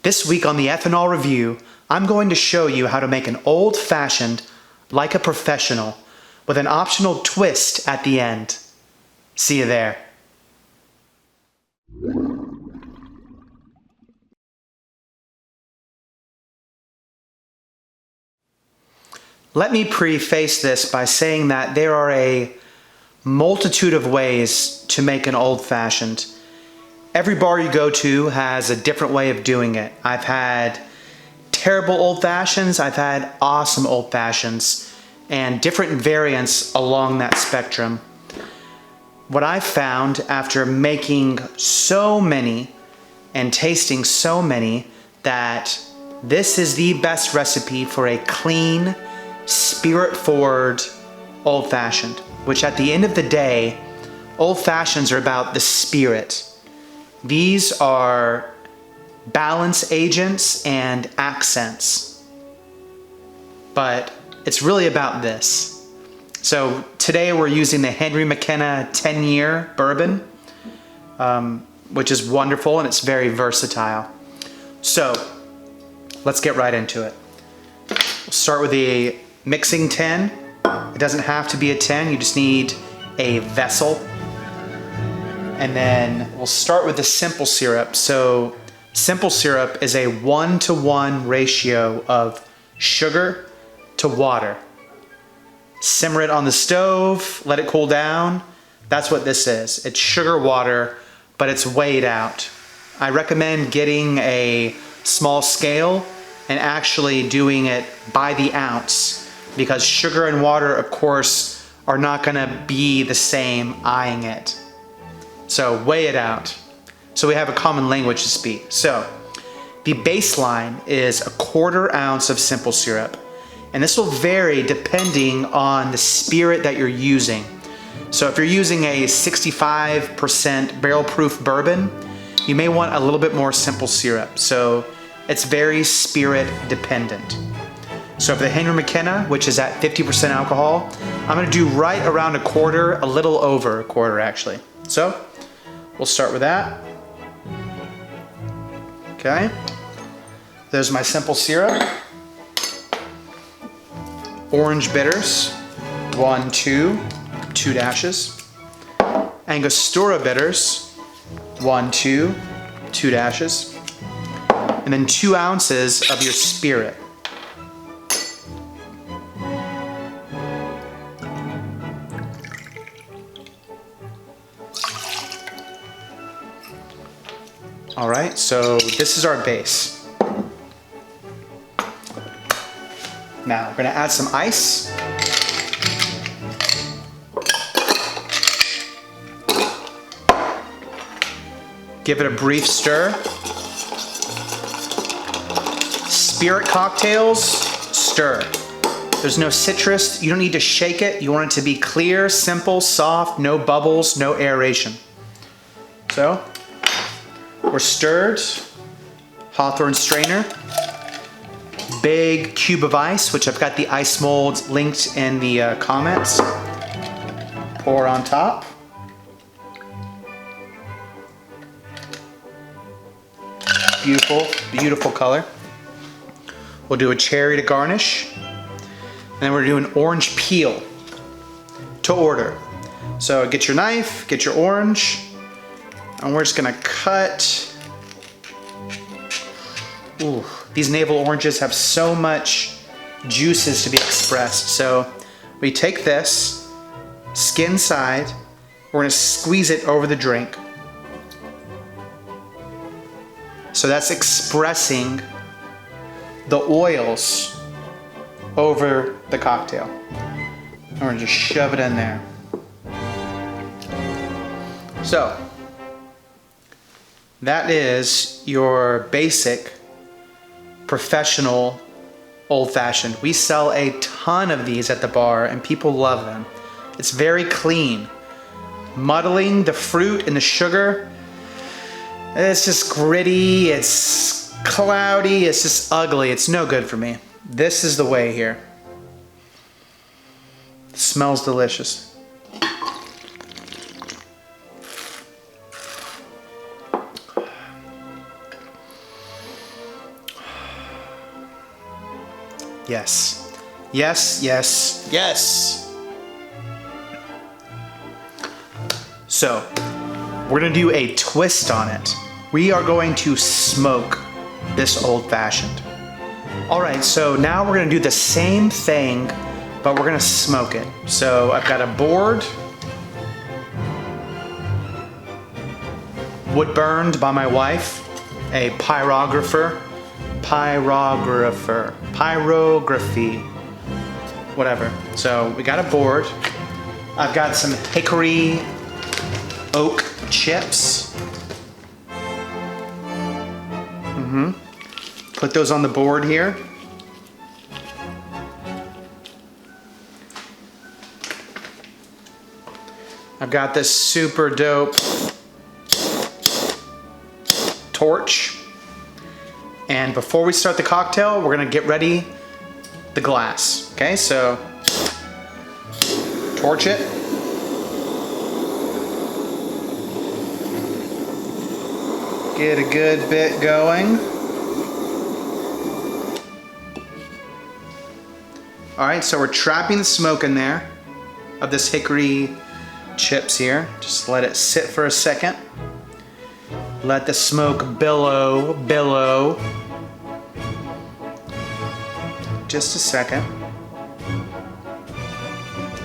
This week on the Ethanol Review, I'm going to show you how to make an old-fashioned like a professional with an optional twist at the end. See you there. Let me preface this by saying that there are a multitude of ways to make an old-fashioned. Every bar you go to has a different way of doing it. I've had terrible old-fashions, I've had awesome old-fashions, and different variants along that spectrum. What I've found after making so many and tasting so many, that this is the best recipe for a clean, spirit-forward old-fashioned, which at the end of the day, old-fashions are about the spirit. These are balance agents and accents, but it's really about this. So today we're using the Henry McKenna 10-year bourbon, which is wonderful and it's very versatile. So let's get right into it. We'll start with a mixing tin. It doesn't have to be a tin, you just need a vessel. And then we'll start with the simple syrup. So simple syrup is a 1-to-1 ratio of sugar to water. Simmer it on the stove, let it cool down. That's what this is. It's sugar water, but it's weighed out. I recommend getting a small scale and actually doing it by the ounce, because sugar and water, of course, are not gonna be the same eyeing it. So weigh it out, so we have a common language to speak. So the baseline is 1/4 ounce of simple syrup, and this will vary depending on the spirit that you're using. So if you're using a 65% barrel proof bourbon, you may want a little bit more simple syrup. So it's very spirit dependent. So for the Henry McKenna, which is at 50% alcohol, I'm gonna do right around 1/4, a little over 1/4 actually. So we'll start with that. Okay, there's my simple syrup. Orange bitters, 1, 2 dashes. Angostura bitters, 1, 2 dashes. And then 2 ounces of your spirit. All right, so this is our base. Now we're gonna add some ice. Give it a brief stir. Spirit cocktails, stir. There's no citrus, you don't need to shake it. You want it to be clear, simple, soft, no bubbles, no aeration. So, we're stirred. Hawthorne strainer. Big cube of ice, which I've got the ice molds linked in the comments. Pour on top. Beautiful, beautiful color. We'll do a cherry to garnish. And then we're doing orange peel to order. So get your knife, get your orange, and we're just gonna cut. Ooh, these navel oranges have so much juices to be expressed. So we take this, skin side, we're gonna squeeze it over the drink. So that's expressing the oils over the cocktail. And we're gonna just shove it in there. So that is your basic professional old-fashioned. We sell a ton of these at the bar and people love them. It's very clean. Muddling the fruit and the sugar, it's just gritty, it's cloudy, it's just ugly. It's no good for me. This is the way here. It smells delicious. Yes. Yes, yes, yes. So, we're gonna do a twist on it. We are going to smoke this old-fashioned. All right, so now we're gonna do the same thing, but we're gonna smoke it. So I've got a board, wood burned by my wife, a pyrography, whatever. So we got a board. I've got some hickory oak chips. Put those on the board here. I've got this super dope torch. And before we start the cocktail, we're gonna get ready the glass. Okay, so torch it. Get a good bit going. All right, so we're trapping the smoke in there of this hickory chips here. Just let it sit for a second. Let the smoke billow. Just a second.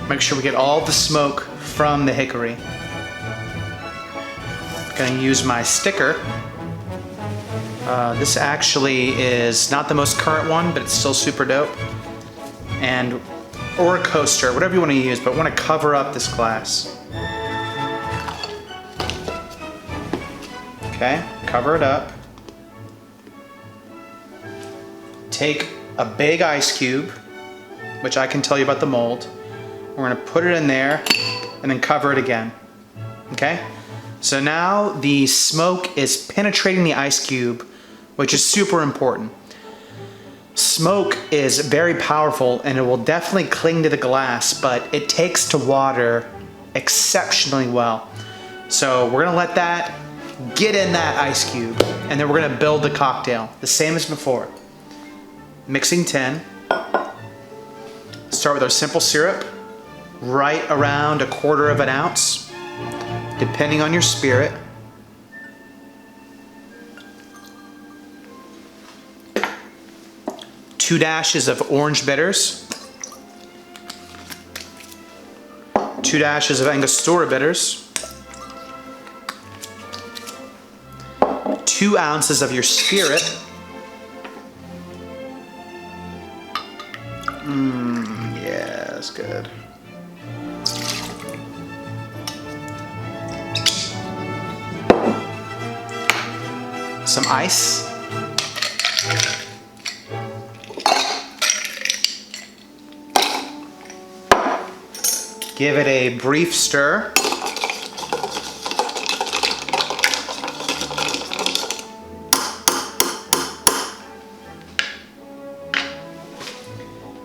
Make sure we get all the smoke from the hickory. Gonna use my sticker. This actually is not the most current one, but it's still super dope. Or a coaster, whatever you want to use, but want to cover up this glass. Okay, cover it up. Take a big ice cube, which I can tell you about the mold. We're gonna put it in there and then cover it again. Okay? So now the smoke is penetrating the ice cube, which is super important. Smoke is very powerful and it will definitely cling to the glass, but it takes to water exceptionally well. So we're gonna let that get in that ice cube and then we're gonna build the cocktail, the same as before. Mixing tin. Start with our simple syrup, right around 1/4 ounce, depending on your spirit. Two dashes of orange bitters, 2 dashes of Angostura bitters, 2 ounces of your spirit, yeah, that's good. Some ice. Give it a brief stir.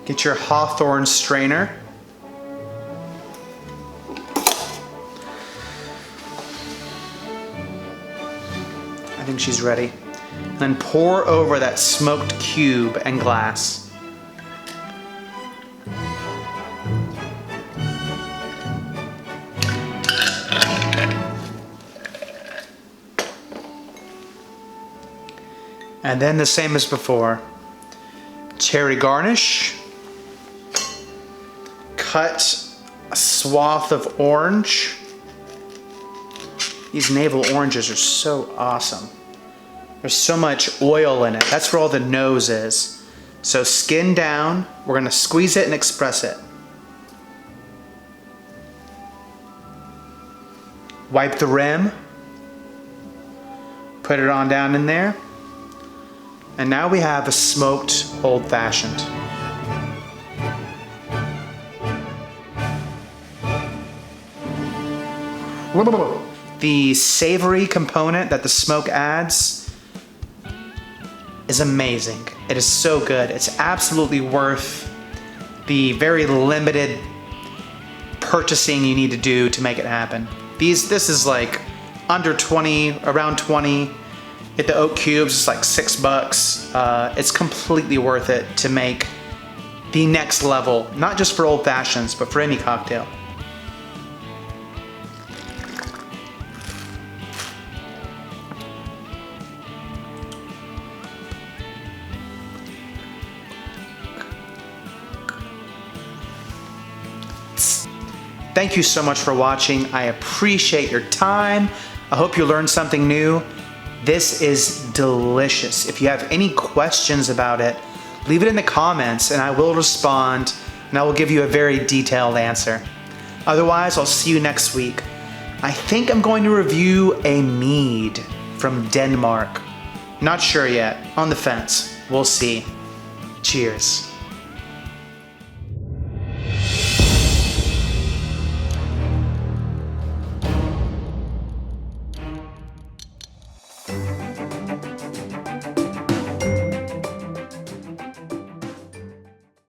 Get your Hawthorne strainer. I think she's ready. And then pour over that smoked cube and glass. And then the same as before. Cherry garnish. Cut a swath of orange. These navel oranges are so awesome. There's so much oil in it. That's where all the nose is. So skin down, we're gonna squeeze it and express it. Wipe the rim. Put it on down in there. And now we have a smoked old-fashioned. The savory component that the smoke adds is amazing. It is so good. It's absolutely worth the very limited purchasing you need to do to make it happen. This is like under 20, around 20. Get the oak cubes, it's like $6. It's completely worth it to make the next level, not just for old fashions, but for any cocktail. Thank you so much for watching. I appreciate your time. I hope you learned something new. This is delicious. If you have any questions about it, leave it in the comments and I will respond and I will give you a very detailed answer. Otherwise, I'll see you next week. I think I'm going to review a mead from Denmark. Not sure yet. On the fence. We'll see. Cheers.